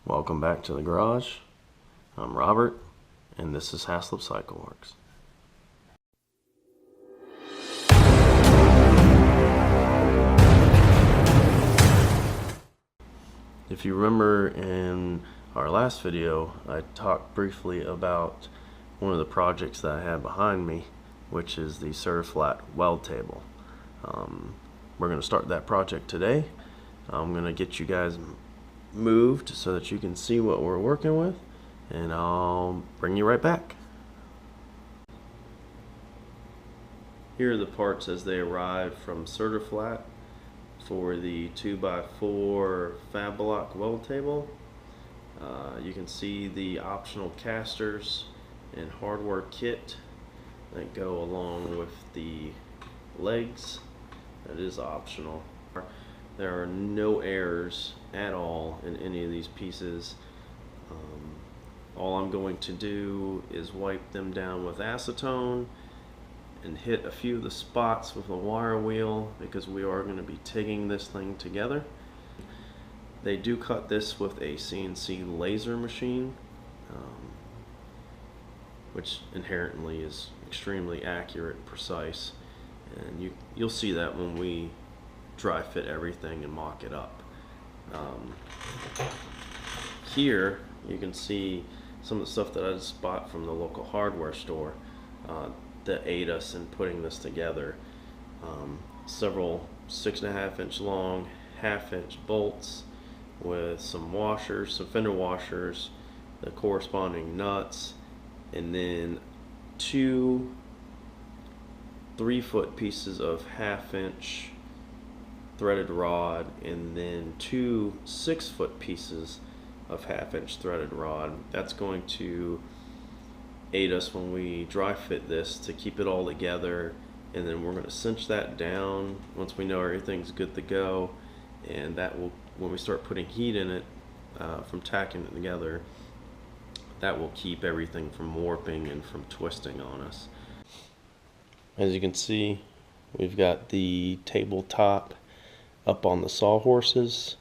Welcome back to the garage. I'm Robert, and this is Haslip Cycle Works. If you remember in our last video, I talked briefly about one of the projects that I have behind me, which is the CertiFlat weld table. We're going to start that project today. I'm going to get you guys moved so that you can see what we're working with, and I'll bring you right back. Here are the parts as they arrive from CertiFlat for the 2x4 FabBlock weld table. You can see the optional casters and hardware kit that go along with the legs. That is optional. There are no errors at all in any of these pieces. All I'm going to do is wipe them down with acetone and hit a few of the spots with a wire wheel, because we are going to be TIGging this thing together. They do cut this with a CNC laser machine, which inherently is extremely accurate and precise, and you'll see that when we dry fit everything and mock it up. Here you can see some of the stuff that I just bought from the local hardware store that aid us in putting this together. Several 6.5 inch long, 1/2 inch bolts with some washers, some fender washers, the corresponding nuts, and then 2 3-foot pieces of 1/2 inch threaded rod, and then 2 6-foot pieces of 1/2 inch threaded rod. That's going to aid us when we dry fit this to keep it all together, and then we're going to cinch that down once we know everything's good to go, and that will, when we start putting heat in it from tacking it together, that will keep everything from warping and from twisting on us. As you can see, we've got the tabletop up on the sawhorses.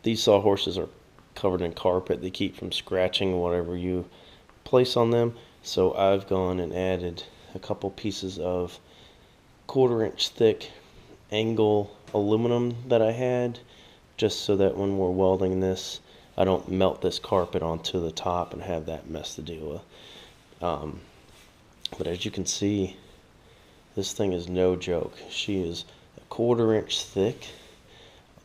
These sawhorses are covered in carpet. They keep from scratching whatever you place on them. So I've gone and added a couple pieces of 1/4 inch thick angle aluminum that I had, just so that when we're welding this, I don't melt this carpet onto the top and have that mess to deal with. But as you can see, this thing is no joke. She is 1/4 inch thick.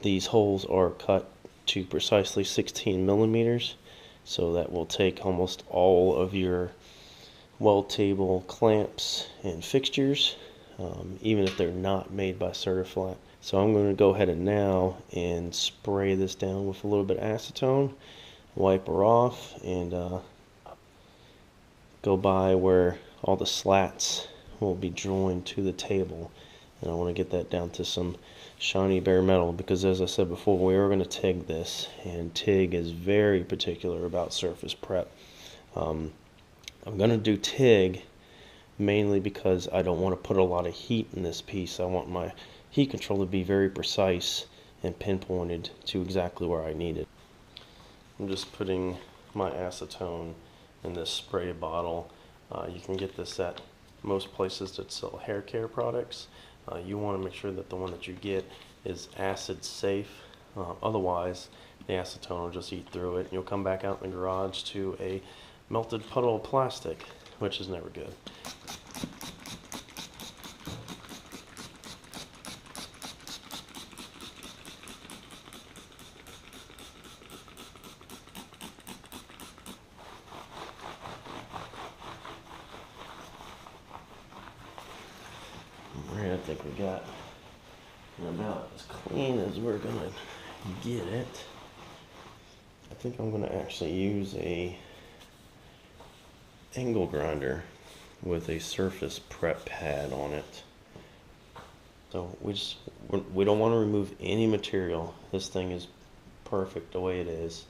These holes are cut to precisely 16 millimeters, so that will take almost all of your weld table clamps and fixtures, even if they're not made by CertiFlat. So I'm going to go ahead and now and spray this down with a little bit of acetone, wipe her off, and go by where all the slats will be joined to the table. And I want to get that down to some shiny bare metal, because as I said before, we are going to TIG this, and TIG is very particular about surface prep. I'm going to do TIG mainly because I don't want to put a lot of heat in this piece. I want my heat control to be very precise and pinpointed to exactly where I need it. I'm just putting my acetone in this spray bottle. You can get this at most places that sell hair care products. You want to make sure that the one that you get is acid safe. Otherwise, the acetone will just eat through it, and you'll come back out in the garage to a melted puddle of plastic, which is never good. I think we got about as clean as we're gonna get it. I think I'm gonna actually use a angle grinder with a surface prep pad on it. So we don't want to remove any material. This thing is perfect the way it is.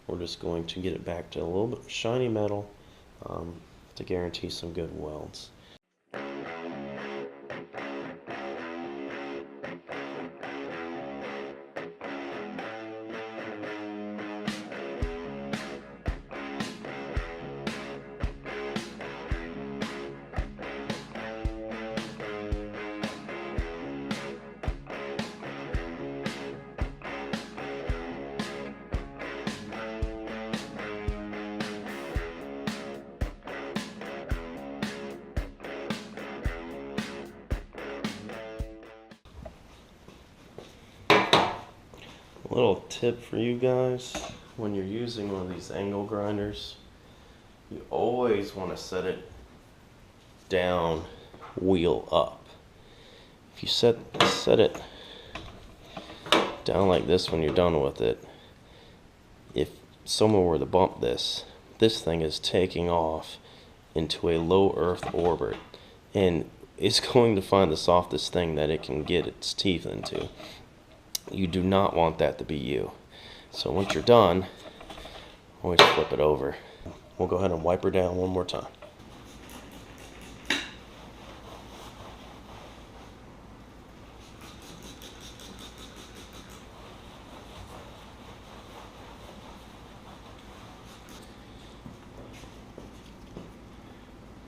We're just going to get it back to a little bit shiny metal to guarantee some good welds. Little tip for you guys, when you're using one of these angle grinders, you always want to set it down, wheel up. If you set it down like this when you're done with it, if someone were to bump this thing is taking off into a low Earth orbit, and it's going to find the softest thing that it can get its teeth into. You do not want that to be you. So once you're done, always flip it over. We'll go ahead and wipe her down one more time.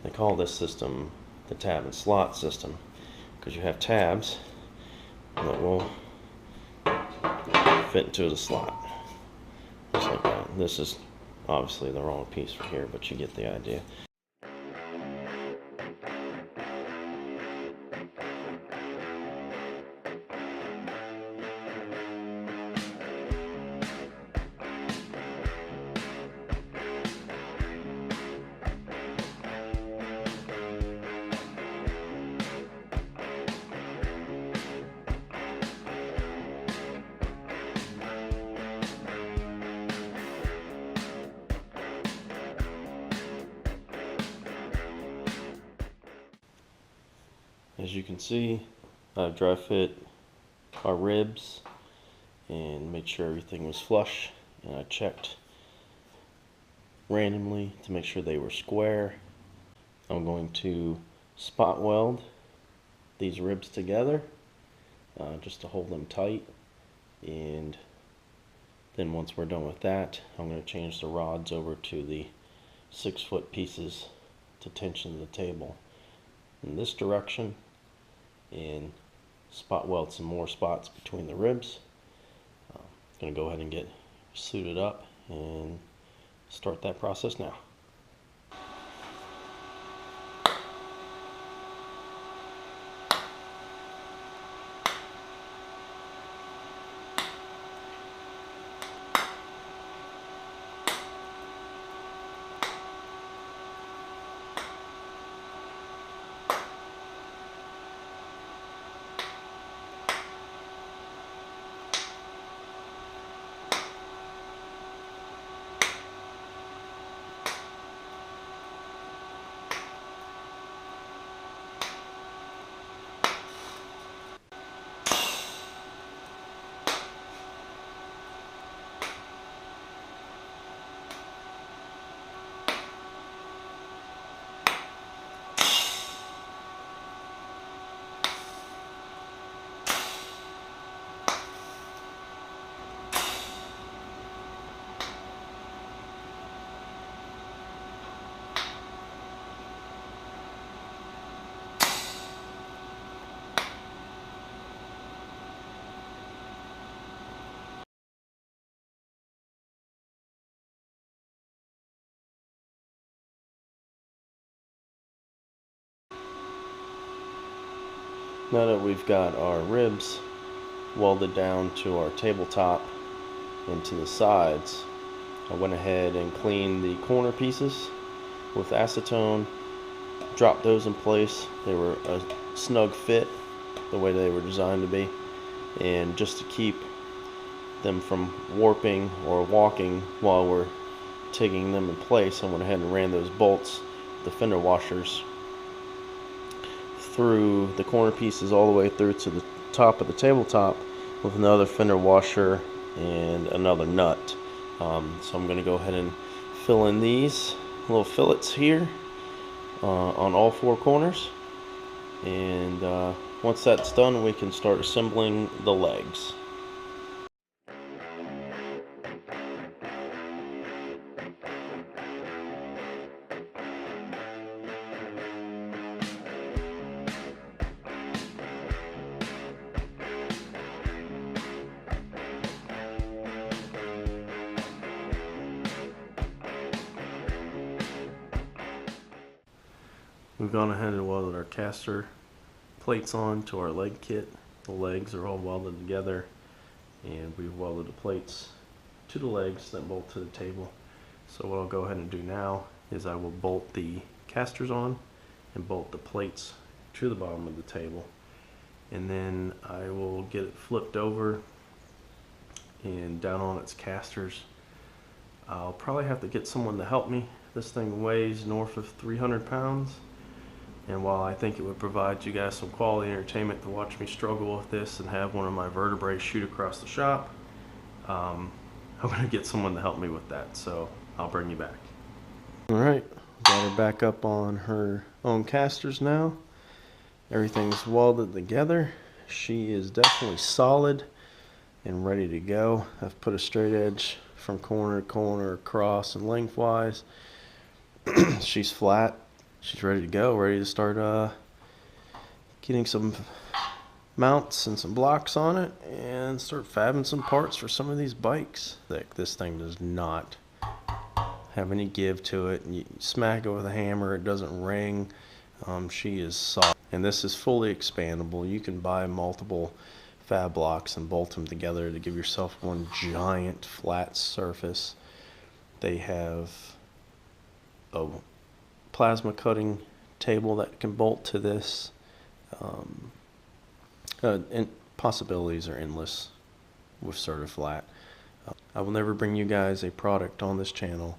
They call this system the tab and slot system because you have tabs that will fit into the slot. Just like that. This is obviously the wrong piece for here, but you get the idea. As you can see, I've dry fit our ribs and made sure everything was flush, and I checked randomly to make sure they were square. I'm going to spot weld these ribs together just to hold them tight, and then once we're done with that, I'm going to change the rods over to the 6-foot pieces to tension the table in this direction and spot weld some more spots between the ribs. I'm going to go ahead and get suited up and start that process now. Now that we've got our ribs welded down to our tabletop and to the sides, I went ahead and cleaned the corner pieces with acetone, dropped those in place. They were a snug fit the way they were designed to be, and just to keep them from warping or walking while we're taking them in place, I went ahead and ran those bolts, the fender washers, through the corner pieces all the way through to the top of the tabletop with another fender washer and another nut. So I'm going to go ahead and fill in these little fillets here on all 4 corners, and once that's done, we can start assembling the legs. We've gone ahead and welded our caster plates on to our leg kit. The legs are all welded together, and we've welded the plates to the legs that bolt to the table. So what I'll go ahead and do now is I will bolt the casters on and bolt the plates to the bottom of the table, and then I will get it flipped over and down on its casters. I'll probably have to get someone to help me. This thing weighs north of 300 pounds, and while I think it would provide you guys some quality entertainment to watch me struggle with this and have one of my vertebrae shoot across the shop, I'm going to get someone to help me with that, so I'll bring you back. Alright, got her back up on her own casters now. Everything's welded together. She is definitely solid and ready to go. I've put a straight edge from corner to corner, across and lengthwise. She's flat. She's ready to go, ready to start getting some mounts and some blocks on it and start fabbing some parts for some of these bikes. This thing does not have any give to it, and you smack it with a hammer, it doesn't ring. She is solid, and this is fully expandable. You can buy multiple fab blocks and bolt them together to give yourself one giant flat surface. They have a plasma cutting table that can bolt to this, and possibilities are endless with CertiFlat. I will never bring you guys a product on this channel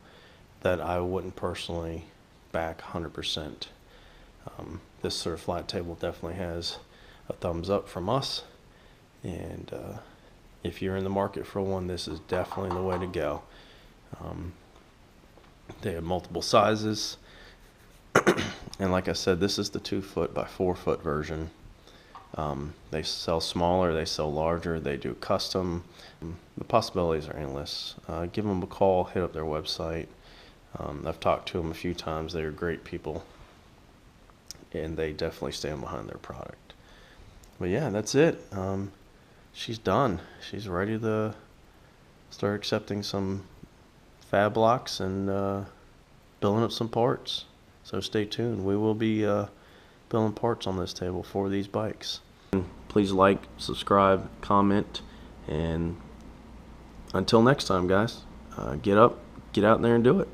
that I wouldn't personally back 100%. This CertiFlat table definitely has a thumbs up from us, and if you're in the market for one, this is definitely the way to go. They have multiple sizes, and like I said, this is the 2 foot by 4 foot version. They sell smaller, they sell larger, they do custom. The possibilities are endless. Give them a call, hit up their website. I've talked to them a few times. They're great people, and they definitely stand behind their product. But yeah, that's it. She's done. She's ready to start accepting some fab blocks and building up some parts. So stay tuned. We will be building parts on this table for these bikes. Please like, subscribe, comment, and until next time, guys, get up, get out there and do it.